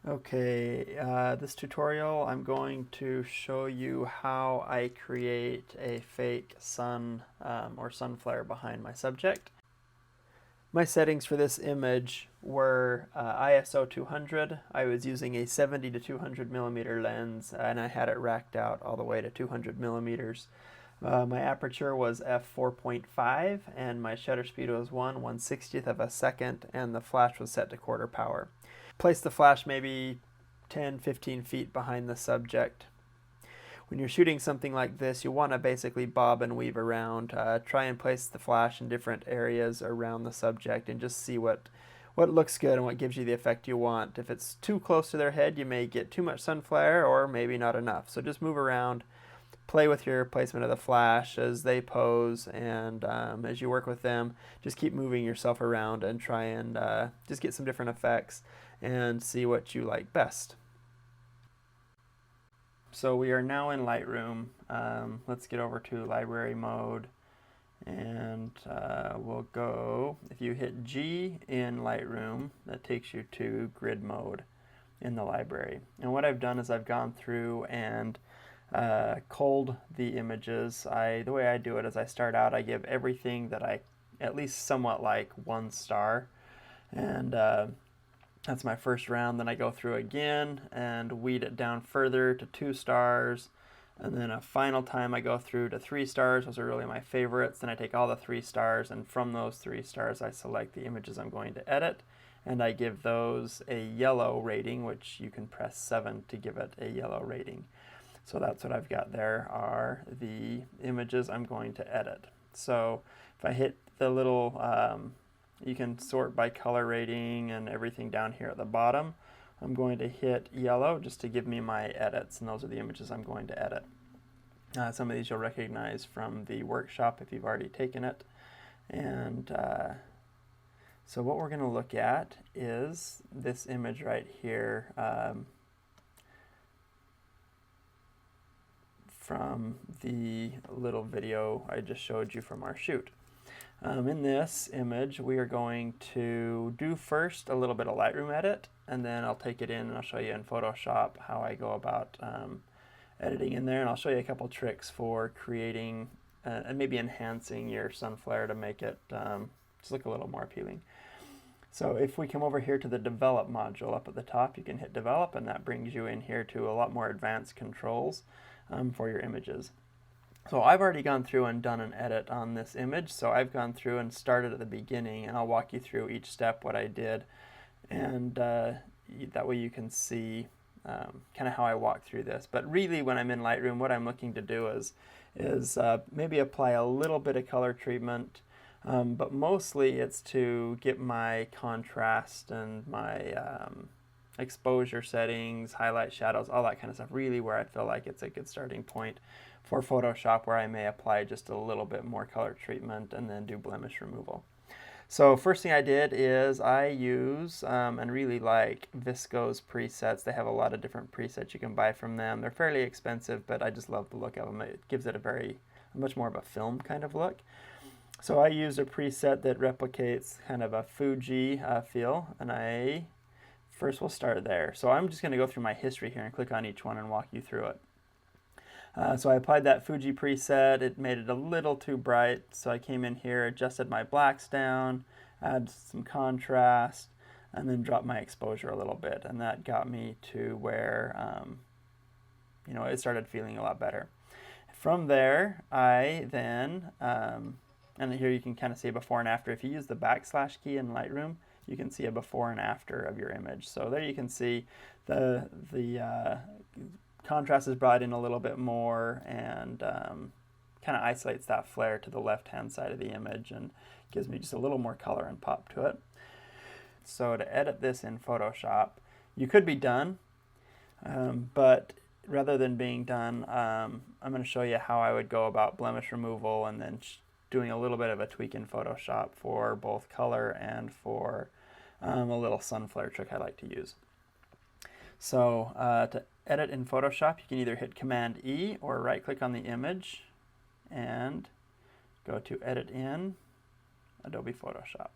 Okay, this tutorial I'm going to show you how I create a fake sun or sun flare behind my subject. My settings for this image were ISO 200. I was using a 70 to 200 millimeter lens and I had it racked out all the way to 200 millimeters. My aperture was f4.5 and my shutter speed was 1/160th of a second, and the flash was set to quarter power. Place the flash maybe 10-15 feet behind the subject. When you're shooting something like this, you want to basically bob and weave around. Try and place the flash in different areas around the subject and just see what looks good and what gives you the effect you want. If it's too close to their head, you may get too much sun flare or maybe not enough. So just move around, play with your placement of the flash as they pose, and as you work with them, just keep moving yourself around and try and just get some different effects and see what you like best. So we are now in Lightroom. Let's get over to library mode, and we'll go, if you hit G in Lightroom, that takes you to grid mode in the library. And what I've done is I've gone through and culled the images. The way I do it is I start out, I give everything that I at least somewhat like 1 star, and that's my first round. Then I go through again and weed it down further to 2 stars, and then a final time I go through to 3 stars. Those are really my favorites. Then I take all the 3 stars, and from those 3 stars I select the images I'm going to edit, and I give those a yellow rating, which you can press 7 to give it a yellow rating. So that's what I've got there, are the images I'm going to edit. So if I hit the little, you can sort by color rating and everything down here at the bottom. I'm going to hit yellow just to give me my edits, and those are the images I'm going to edit. Some of these you'll recognize from the workshop if you've already taken it. And so what we're going to look at is this image right here. From the little video I just showed you from our shoot. In this image, we are going to do first a little bit of Lightroom edit, and then I'll take it in and I'll show you in Photoshop how I go about editing in there, and I'll show you a couple tricks for creating and maybe enhancing your sun flare to make it just look a little more appealing. So if we come over here to the Develop module up at the top, you can hit Develop, and that brings you in here to a lot more advanced controls for your images. So I've already gone through and done an edit on this image, so I've gone through and started at the beginning, and I'll walk you through each step what I did, and that way you can see kind of how I walk through this. But really, when I'm in Lightroom, what I'm looking to do is maybe apply a little bit of color treatment, but mostly it's to get my contrast and my exposure settings, highlight, shadows, all that kind of stuff, really where I feel like it's a good starting point for Photoshop, where I may apply just a little bit more color treatment and then do blemish removal. So first thing I did is I use and really like Visco's presets. They have a lot of different presets you can buy from them. They're fairly expensive, but I just love the look of them. It gives it a much more of a film kind of look. So I used a preset that replicates kind of a Fuji feel, and first we'll start there. So I'm just going to go through my history here and click on each one and walk you through it. So I applied that Fuji preset. It made it a little too bright, so I came in here, adjusted my blacks down, added some contrast, and then dropped my exposure a little bit, and that got me to where it started feeling a lot better. From there, I then, and here you can kind of see a before and after. If you use the backslash key in Lightroom, you can see a before and after of your image. So there you can see the contrast is brought in a little bit more, and kind of isolates that flare to the left-hand side of the image and gives me just a little more color and pop to it. So to edit this in Photoshop, you could be done, but rather than being done, I'm going to show you how I would go about blemish removal, and then doing a little bit of a tweak in Photoshop for both color and for a little sun flare trick I like to use. So to edit in Photoshop, you can either hit Command E or right click on the image and go to Edit in Adobe Photoshop.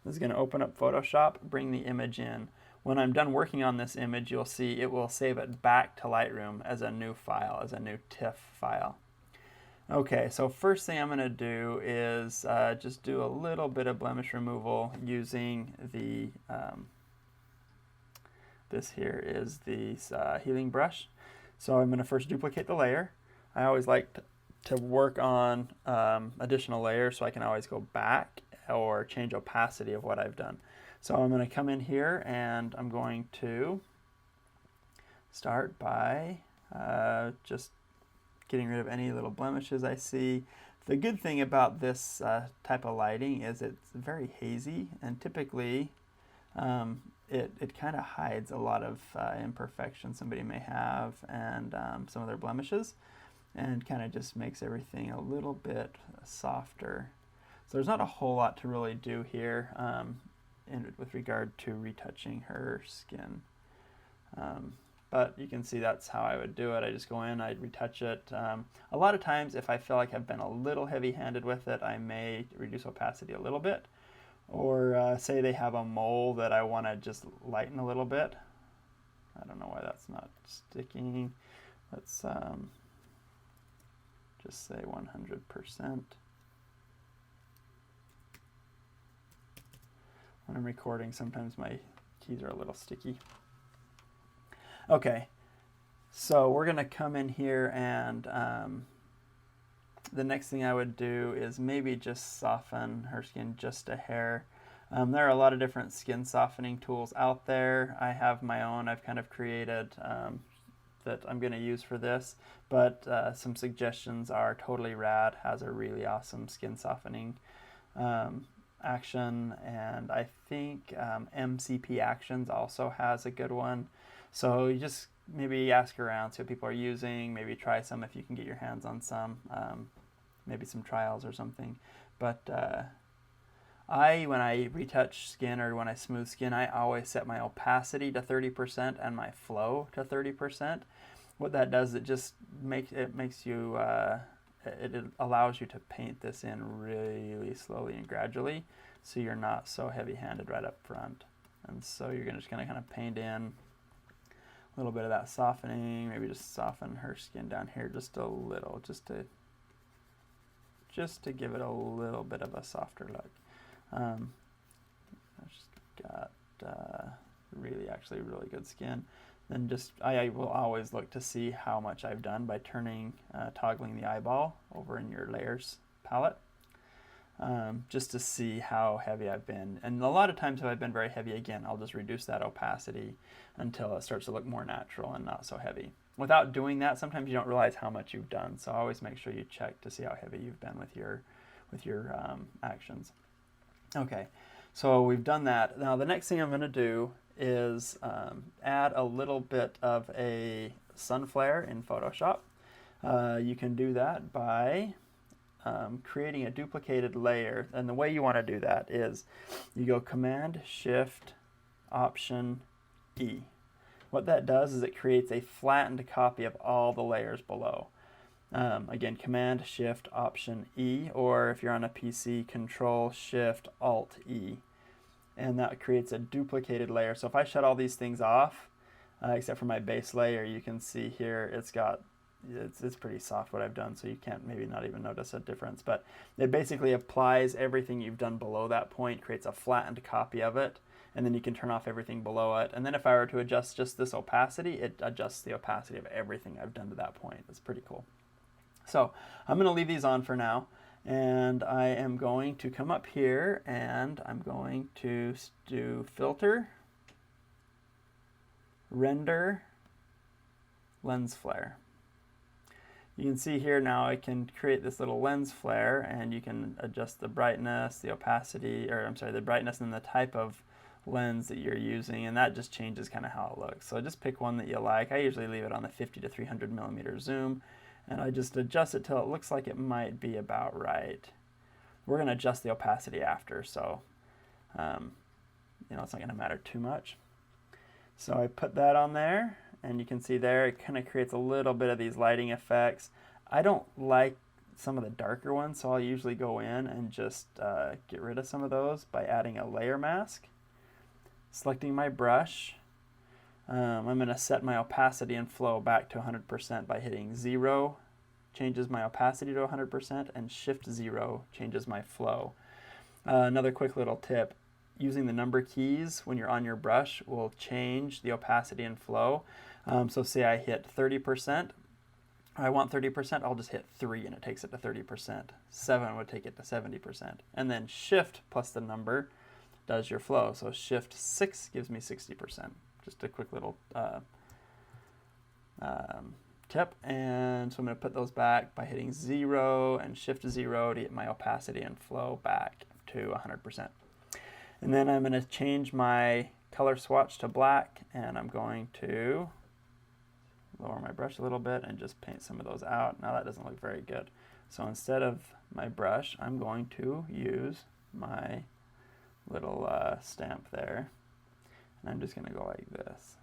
This is going to open up Photoshop, bring the image in. when I'm done working on this image, you'll see it will save it back to Lightroom as a new file, as a new TIFF file. Okay, so first thing I'm going to do is just do a little bit of blemish removal using the, this here is the healing brush. So I'm going to first duplicate the layer. I always like to work on additional layers so I can always go back or change opacity of what I've done. So I'm going to come in here and I'm going to start by just getting rid of any little blemishes I see. The good thing about this type of lighting is it's very hazy, and typically it kind of hides a lot of imperfections somebody may have and some of their blemishes, and kind of just makes everything a little bit softer. So there's not a whole lot to really do here with regard to retouching her skin. But you can see that's how I would do it. I just go in, I'd retouch it. A lot of times if I feel like I've been a little heavy-handed with it, I may reduce opacity a little bit. Or say they have a mole that I want to just lighten a little bit. I don't know why that's not sticking. Let's just say 100%. When I'm recording, sometimes my keys are a little sticky. Okay, so we're going to come in here and the next thing I would do is maybe just soften her skin just a hair. There are a lot of different skin softening tools out there. I have my own I've kind of created that I'm going to use for this, but some suggestions are Totally Rad has a really awesome skin softening action, and I think MCP Actions also has a good one. So you just maybe ask around, see what people are using, maybe try some if you can get your hands on some, maybe some trials or something. But when I retouch skin or when I smooth skin, I always set my opacity to 30% and my flow to 30%. What that does, it just makes you, it allows you to paint this in really slowly and gradually, so you're not so heavy-handed right up front. And so you're just going to kind of paint in a little bit of that softening, maybe just soften her skin down here just a little, just to give it a little bit of a softer look. I've just got actually really good skin. Then I will always look to see how much I've done by toggling the eyeball over in your layers palette, just to see how heavy I've been. And a lot of times if I've been very heavy, again, I'll just reduce that opacity until it starts to look more natural and not so heavy. Without doing that, sometimes you don't realize how much you've done. So always make sure you check to see how heavy you've been with your actions. Okay, so we've done that. Now the next thing I'm going to do is add a little bit of a sun flare in Photoshop. You can do that by creating a duplicated layer, and the way you want to do that is you go Command Shift Option E. What that does is it creates a flattened copy of all the layers below. Again, Command Shift Option E, or if you're on a PC, Control Shift Alt E, and that creates a duplicated layer. So if I shut all these things off, except for my base layer, you can see here it's pretty soft what I've done, so you can't maybe not even notice a difference, but it basically applies everything you've done below that point, creates a flattened copy of it, and then you can turn off everything below it. And then if I were to adjust just this opacity, it adjusts the opacity of everything I've done to that point. It's pretty cool. So I'm going to leave these on for now, and I am going to come up here and I'm going to do Filter, Render, Lens Flare. You can see here now I can create this little lens flare, and you can adjust the brightness, the opacity, or I'm sorry, the brightness and the type of lens that you're using, and that just changes kind of how it looks. So just pick one that you like. I usually leave it on the 50 to 300 millimeter zoom, and I just adjust it till it looks like it might be about right. We're going to adjust the opacity after, so it's not going to matter too much. So I put that on there, and you can see there it kind of creates a little bit of these lighting effects. I don't like some of the darker ones, so I'll usually go in and just get rid of some of those by adding a layer mask. selecting my brush. I'm going to set my opacity and flow back to 100% by hitting 0, changes my opacity to 100%, and Shift 0 changes my flow. Another quick little tip, using the number keys when you're on your brush will change the opacity and flow. So say I hit 30%, I want 30%, I'll just hit 3 and it takes it to 30%. 7 would take it to 70%. And then Shift plus the number does your flow. So Shift 6 gives me 60%. Just a quick little tip. And so I'm going to put those back by hitting 0 and Shift 0 to get my opacity and flow back to 100%. And then I'm going to change my color swatch to black, and I'm going to lower my brush a little bit and just paint some of those out. Now that doesn't look very good. So instead of my brush, I'm going to use my little stamp there. And I'm just going to go like this.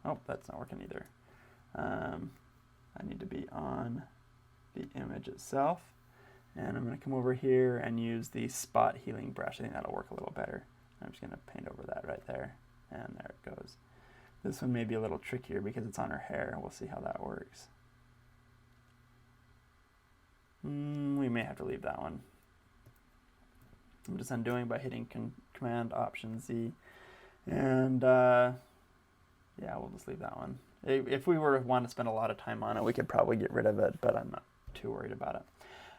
Oh, that's not working either. I need to be on the image itself. And I'm going to come over here and use the spot healing brush. I think that'll work a little better. I'm just going to paint over that right there. And there it goes. This one may be a little trickier because it's on her hair. We'll see how that works. We may have to leave that one. I'm just undoing by hitting Command Option Z. And yeah, we'll just leave that one. If we were to want to spend a lot of time on it, we could probably get rid of it, but I'm not too worried about it.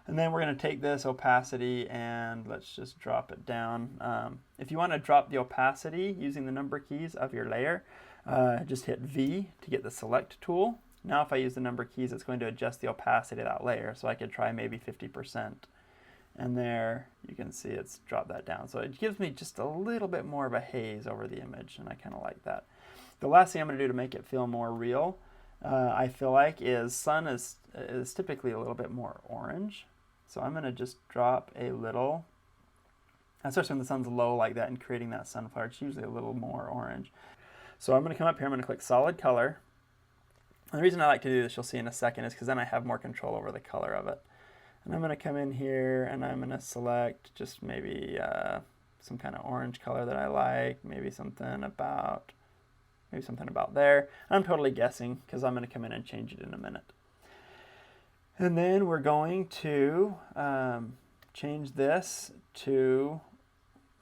And then we're going to take this opacity and let's just drop it down. If you want to drop the opacity using the number keys of your layer, just hit V to get the select tool. Now if I use the number keys, it's going to adjust the opacity of that layer. So I could try maybe 50%. And there you can see it's dropped that down. So it gives me just a little bit more of a haze over the image, and I kind of like that. The last thing I'm going to do to make it feel more real, I feel like, is sun is typically a little bit more orange. So I'm going to just drop a little, especially when the sun's low like that and creating that sunflower, it's usually a little more orange. So I'm going to come up here, I'm going to click solid color. And the reason I like to do this, you'll see in a second, is because then I have more control over the color of it. And I'm going to come in here and I'm going to select just maybe some kind of orange color that I like, maybe something about there. I'm totally guessing because I'm going to come in and change it in a minute. And then we're going to change this to,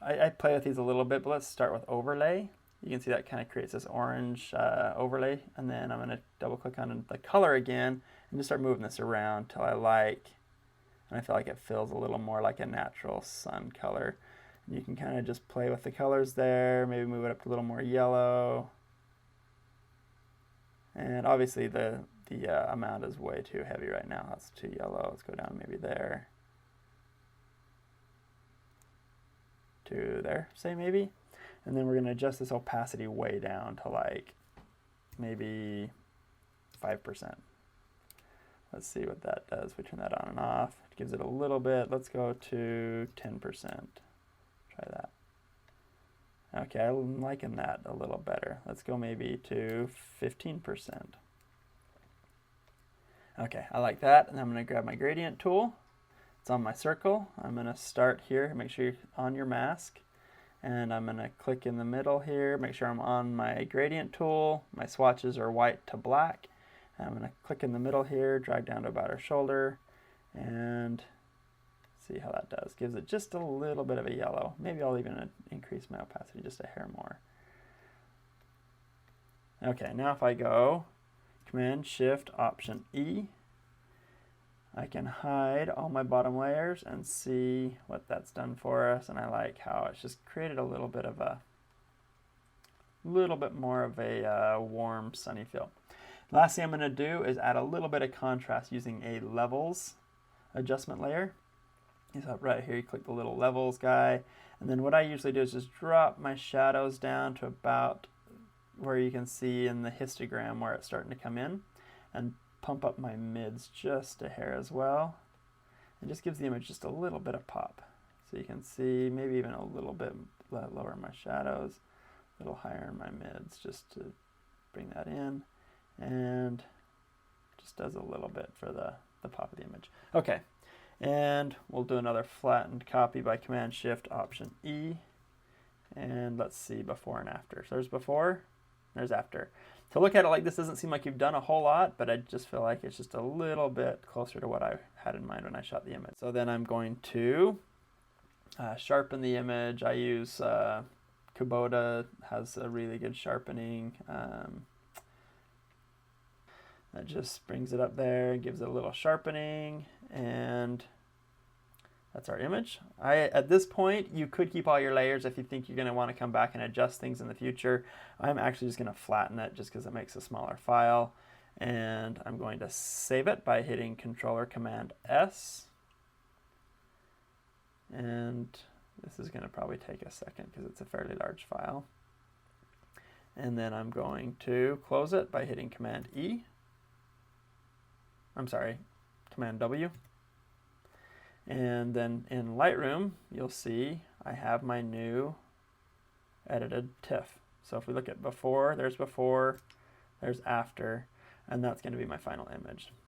I play with these a little bit, but let's start with overlay. You can see that kind of creates this orange overlay. And then I'm going to double click on the color again and just start moving this around till I like, and I feel like it feels a little more like a natural sun color. And you can kind of just play with the colors there, maybe move it up to a little more yellow. And obviously the amount is way too heavy right now. That's too yellow. Let's go down maybe there. To there, say maybe. And then we're going to adjust this opacity way down to like maybe 5%. Let's see what that does. We turn that on and off. It gives it a little bit. Let's go to 10%. Try that. Okay, I'm liking that a little better. Let's go maybe to 15%. Okay, I like that. And I'm going to grab my gradient tool. It's on my circle. I'm going to start here. Make sure you're on your mask. And I'm going to click in the middle here. Make sure I'm on my gradient tool. My swatches are white to black. And I'm going to click in the middle here, drag down to about our shoulder, and see how that does. Gives it just a little bit of a yellow. Maybe I'll even increase my opacity just a hair more. Okay, now if I go Command Shift Option E, I can hide all my bottom layers and see what that's done for us. And I like how it's just created a little bit more of a warm, sunny feel. Last thing I'm going to do is add a little bit of contrast using a levels adjustment layer. It's up right here. You click the little levels guy, and then what I usually do is just drop my shadows down to about where you can see in the histogram where it's starting to come in, and pump up my mids just a hair as well. It just gives the image just a little bit of pop. So you can see maybe even a little bit lower my shadows, a little higher in my mids just to bring that in. And just does a little bit for the pop of the image. Okay, and we'll do another flattened copy by Command Shift Option E, And let's see before and after. So there's before, there's after. To look at it like this doesn't seem like you've done a whole lot, but I just feel like it's just a little bit closer to what I had in mind when I shot the image. So then I'm going to sharpen the image. I use Kubota, has a really good sharpening. That just brings it up there, gives it a little sharpening, and that's our image. At this point, you could keep all your layers if you think you're going to want to come back and adjust things in the future. I'm actually just going to flatten it just because it makes a smaller file. And I'm going to save it by hitting Control or Command S. And this is going to probably take a second because it's a fairly large file. And then I'm going to close it by hitting Command E. I'm sorry, Command W. And then in Lightroom, you'll see I have my new edited TIFF. So if we look at before, there's after, and that's going to be my final image.